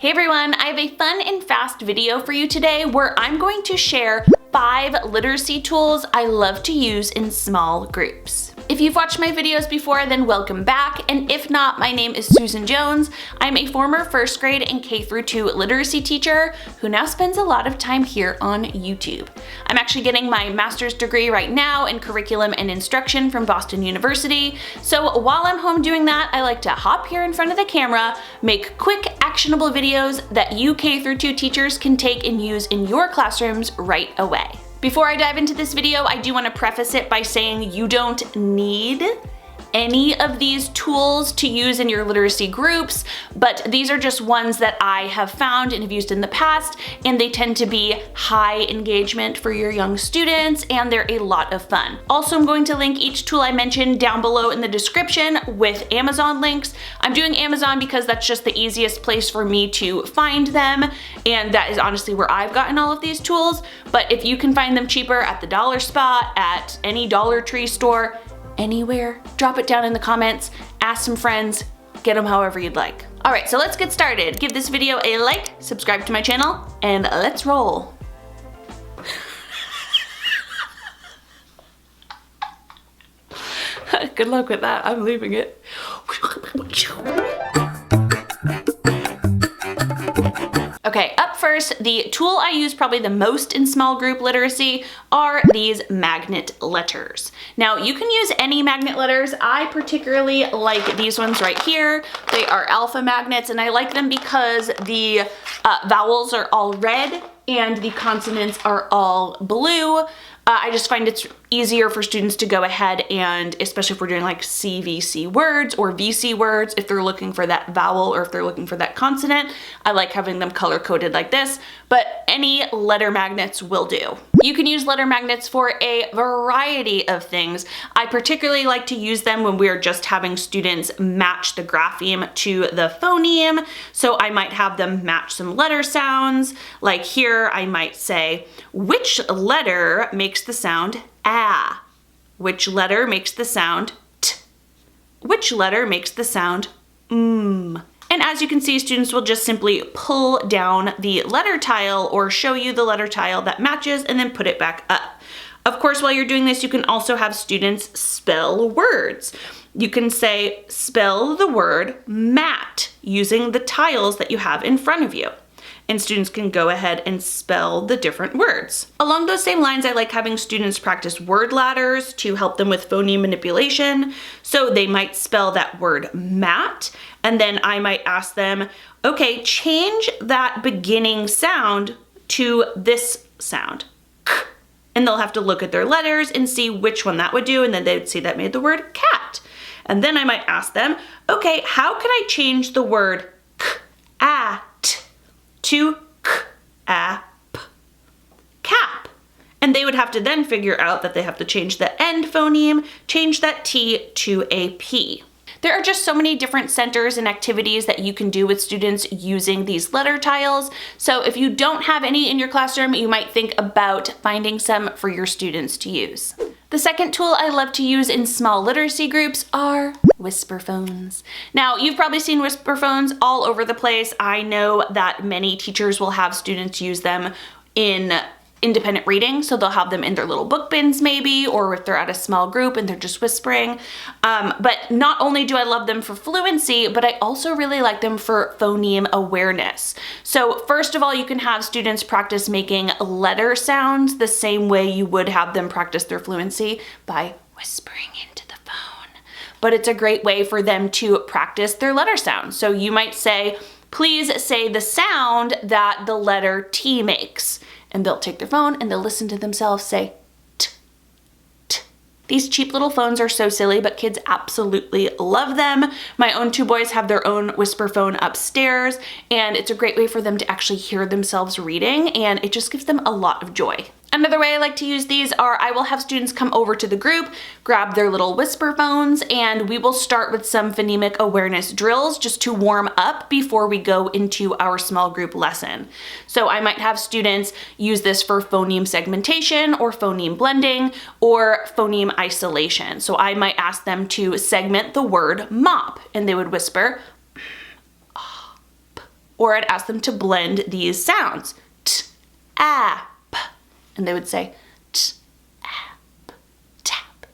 Hey everyone, I have a fun and fast video for you today where I'm going to share 5 literacy tools I love to use in small groups. If you've watched my videos before, then welcome back, and if not, my name is Susan Jones. I'm a former first grade and K-2 literacy teacher who now spends a lot of time here on YouTube. I'm actually getting my master's degree right now in curriculum and instruction from Boston University, so while I'm home doing that, I like to hop here in front of the camera, make quick, actionable videos that you K-2 teachers can take and use in your classrooms right away. Before I dive into this video, I do want to preface it by saying you don't need any of these tools to use in your literacy groups, but these are just ones that I have found and have used in the past, and they tend to be high engagement for your young students, and they're a lot of fun. Also, I'm going to link each tool I mentioned down below in the description with Amazon links. I'm doing Amazon because that's just the easiest place for me to find them, and that is honestly where I've gotten all of these tools, but if you can find them cheaper at the dollar spot, at any Dollar Tree store, anywhere, drop it down in the comments, ask some friends, get them however you'd like. All right, so let's get started. Give this video a like, subscribe to my channel, and let's roll. Good luck with that, I'm leaving it. Okay, up first, the tool I use probably the most in small group literacy are these magnet letters. Now, you can use any magnet letters. I particularly like these ones right here. They are alpha magnets, and I like them because the vowels are all red and the consonants are all blue. I just find it's easier for students to go ahead and, especially if we're doing like CVC words or VC words, if they're looking for that vowel or if they're looking for that consonant, I like having them color coded like this, but any letter magnets will do. You can use letter magnets for a variety of things. I particularly like to use them when we're just having students match the grapheme to the phoneme. So I might have them match some letter sounds. Like here, I might say, which letter makes the sound ah? Which letter makes the sound t? Which letter makes the sound mm? And as you can see, students will just simply pull down the letter tile or show you the letter tile that matches and then put it back up. Of course, while you're doing this, you can also have students spell words. You can say, spell the word mat using the tiles that you have in front of you. And students can go ahead and spell the different words. Along those same lines, I like having students practice word ladders to help them with phoneme manipulation. So they might spell that word mat, and then I might ask them, okay, change that beginning sound to this sound. And they'll have to look at their letters and see which one that would do, and then they would see that made the word cat. And then I might ask them, okay, how can I change the word k-at to k-ap, cap? And they would have to then figure out that they have to change the end phoneme, change that T to a P. There are just so many different centers and activities that you can do with students using these letter tiles. So if you don't have any in your classroom, you might think about finding some for your students to use. The second tool I love to use in small literacy groups are whisper phones. Now, you've probably seen whisper phones all over the place. I know that many teachers will have students use them in independent reading, so they'll have them in their little book bins maybe, or if they're at a small group and they're just whispering. But not only do I love them for fluency, but I also really like them for phoneme awareness. So first of all, you can have students practice making letter sounds the same way you would have them practice their fluency by whispering into the phone. But it's a great way for them to practice their letter sounds. So you might say, please say the sound that the letter T makes. And they'll take their phone and they'll listen to themselves say t, t. These cheap little phones are so silly, but kids absolutely love them. My own 2 boys have their own whisper phone upstairs, and it's a great way for them to actually hear themselves reading, and it just gives them a lot of joy. Another way I like to use these are I will have students come over to the group, grab their little whisper phones, and we will start with some phonemic awareness drills just to warm up before we go into our small group lesson. So I might have students use this for phoneme segmentation or phoneme blending or phoneme isolation. So I might ask them to segment the word mop, and they would whisper Or I'd ask them to blend these sounds. T, a, p. And they would say t, a, p, tap,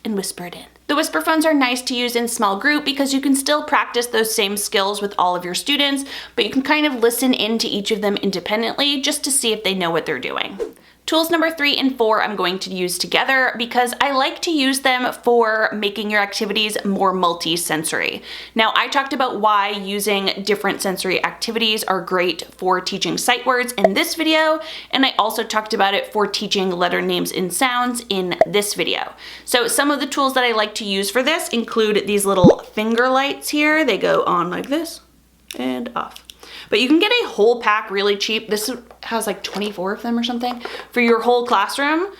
and whisper it in. The whisper phones are nice to use in small group because you can still practice those same skills with all of your students, but you can kind of listen into each of them independently just to see if they know what they're doing. Tools number 3 and 4 I'm going to use together because I like to use them for making your activities more multi-sensory. Now, I talked about why using different sensory activities are great for teaching sight words in this video, and I also talked about it for teaching letter names and sounds in this video. So some of the tools that I like to use for this include these little finger lights here. They go on like this and off. But you can get a whole pack really cheap. This has like 24 of them or something for your whole classroom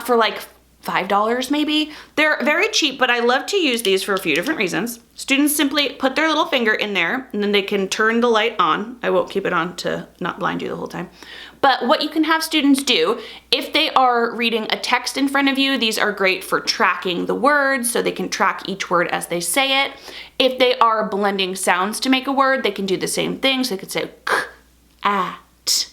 for like $5 maybe. They're very cheap, but I love to use these for a few different reasons. Students simply put their little finger in there and then they can turn the light on. I won't keep it on to not blind you the whole time. But what you can have students do, if they are reading a text in front of you, these are great for tracking the words so they can track each word as they say it. If they are blending sounds to make a word, they can do the same thing. So they could say k, a, t,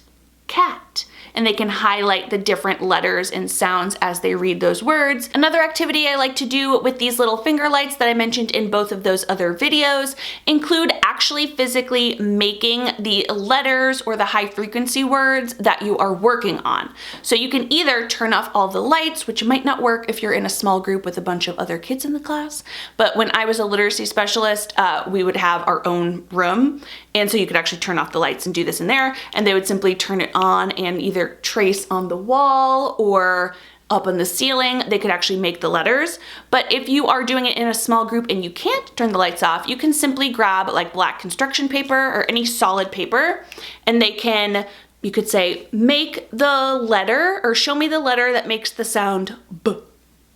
cat. And they can highlight the different letters and sounds as they read those words. Another activity I like to do with these little finger lights that I mentioned in both of those other videos include actually physically making the letters or the high frequency words that you are working on. So you can either turn off all the lights, which might not work if you're in a small group with a bunch of other kids in the class. But when I was a literacy specialist, we would have our own room. And so you could actually turn off the lights and do this in there, and they would simply turn it on and either trace on the wall or up on the ceiling. They could actually make the letters. But if you are doing it in a small group and you can't turn the lights off, you can simply grab like black construction paper or any solid paper, and you could say, make the letter or show me the letter that makes the sound B.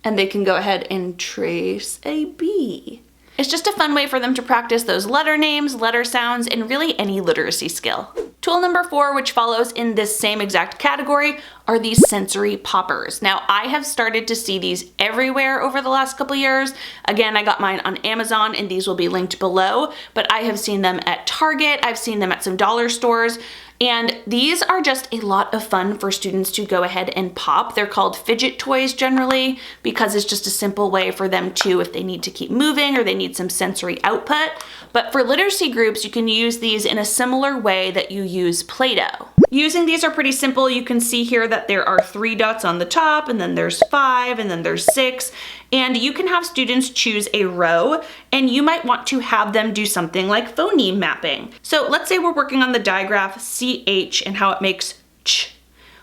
And they can go ahead and trace a B. It's just a fun way for them to practice those letter names, letter sounds, and really any literacy skill. Tool number 4, which follows in this same exact category, are these sensory poppers. Now, I have started to see these everywhere over the last couple years. Again, I got mine on Amazon and these will be linked below, but I have seen them at Target. I've seen them at some dollar stores. And these are just a lot of fun for students to go ahead and pop. They're called fidget toys generally because it's just a simple way for them to, if they need to keep moving or they need some sensory output. But for literacy groups, you can use these in a similar way that you use Play-Doh. Using these are pretty simple. You can see here that there are 3 dots on the top, and then there's 5, and then there's 6. And you can have students choose a row, and you might want to have them do something like phoneme mapping. So let's say we're working on the digraph CH and how it makes ch.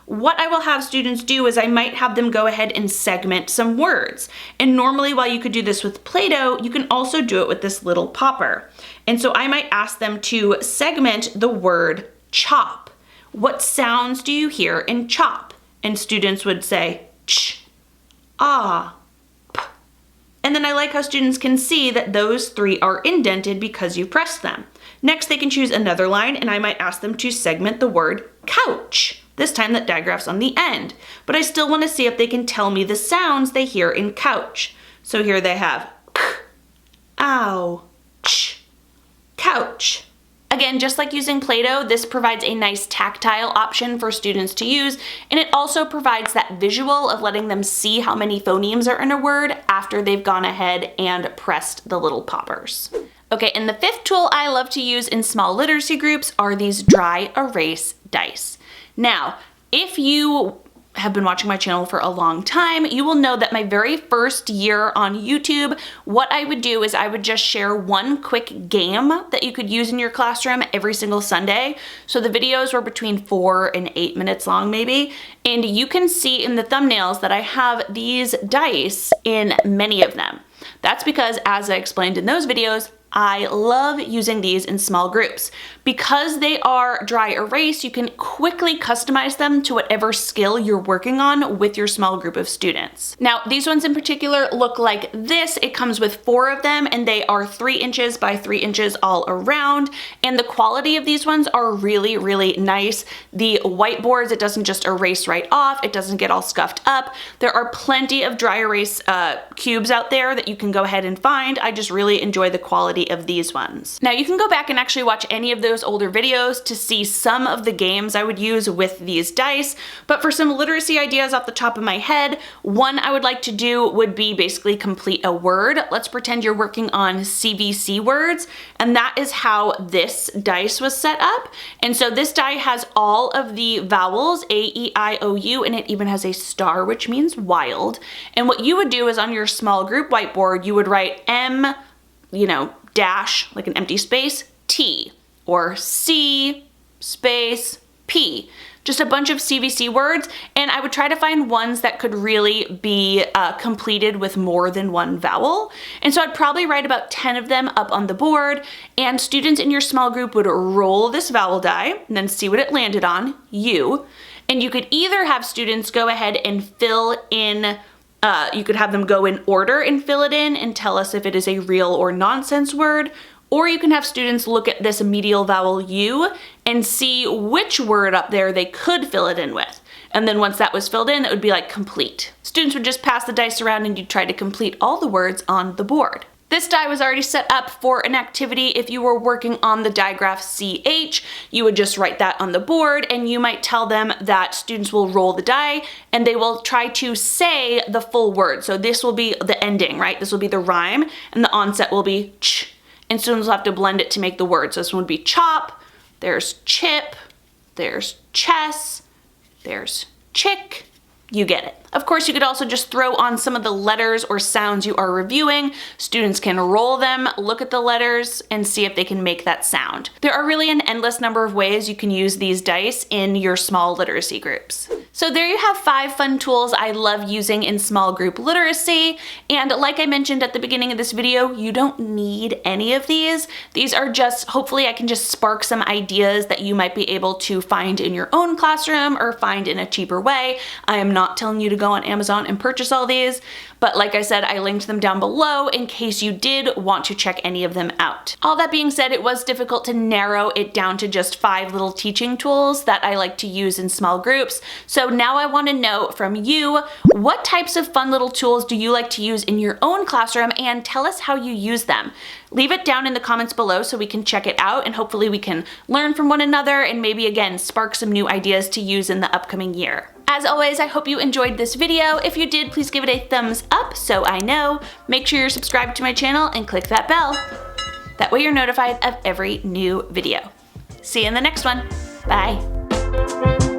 What I will have students do is I might have them go ahead and segment some words. And normally, while you could do this with Play-Doh, you can also do it with this little popper. And so I might ask them to segment the word chop. What sounds do you hear in chop? And students would say ch, ah, p. And then I like how students can see that those 3 are indented because you pressed them. Next, they can choose another line, and I might ask them to segment the word couch. This time that digraph's on the end, but I still want to see if they can tell me the sounds they hear in couch. So here they have k, ow, ch, couch. Again, just like using Play-Doh, this provides a nice tactile option for students to use, and it also provides that visual of letting them see how many phonemes are in a word after they've gone ahead and pressed the little poppers. Okay, and the 5th tool I love to use in small literacy groups are these dry erase dice. Now, if you have been watching my channel for a long time, you will know that my very first year on YouTube, what I would do is I would just share one quick game that you could use in your classroom every single Sunday. So the videos were between 4 and 8 minutes long maybe, and you can see in the thumbnails that I have these dice in many of them. That's because, as I explained in those videos, I love using these in small groups. Because they are dry erase, you can quickly customize them to whatever skill you're working on with your small group of students. Now, these ones in particular look like this. It comes with 4 of them, and they are 3 inches by 3 inches all around. And the quality of these ones are really, really nice. The whiteboards, it doesn't just erase right off. It doesn't get all scuffed up. There are plenty of dry erase cubes out there that you can go ahead and find. I just really enjoy the quality quality of these ones. Now you can go back and actually watch any of those older videos to see some of the games I would use with these dice, but for some literacy ideas off the top of my head, one I would like to do would be basically complete a word. Let's pretend you're working on CVC words, and that is how this dice was set up. And so this die has all of the vowels, A, E, I, O, U, and it even has a star, which means wild. And what you would do is on your small group whiteboard, you would write M, dash, like an empty space, T, or C, space, P. Just a bunch of CVC words, and I would try to find ones that could really be completed with more than one vowel. And so I'd probably write about 10 of them up on the board, and students in your small group would roll this vowel die and then see what it landed on, U. And you could either have students go ahead and fill in, you could have them go in order and fill it in and tell us if it is a real or nonsense word, or you can have students look at this medial vowel U and see which word up there they could fill it in with. And then once that was filled in, it would be like complete. Students would just pass the dice around and you'd try to complete all the words on the board. This die was already set up for an activity. If you were working on the digraph CH, you would just write that on the board, and you might tell them that students will roll the die and they will try to say the full word. So this will be the ending, right? This will be the rhyme, and the onset will be ch. And students will have to blend it to make the word. So this one would be chop, there's chip, there's chess, there's chick. You get it. Of course, you could also just throw on some of the letters or sounds you are reviewing. Students can roll them, look at the letters, and see if they can make that sound. There are really an endless number of ways you can use these dice in your small literacy groups. So there you have 5 fun tools I love using in small group literacy. And like I mentioned at the beginning of this video, you don't need any of these. These are just, hopefully I can just spark some ideas that you might be able to find in your own classroom or find in a cheaper way. I am not telling you to go on Amazon and purchase all these, but like I said, I linked them down below in case you did want to check any of them out. All that being said, it was difficult to narrow it down to just 5 little teaching tools that I like to use in small groups. So now I want to know from you, what types of fun little tools do you like to use in your own classroom, and tell us how you use them. Leave it down in the comments below so we can check it out, and hopefully we can learn from one another and maybe again spark some new ideas to use in the upcoming year. As always, I hope you enjoyed this video. If you did, please give it a thumbs up so I know. Make sure you're subscribed to my channel and click that bell. That way you're notified of every new video. See you in the next one. Bye.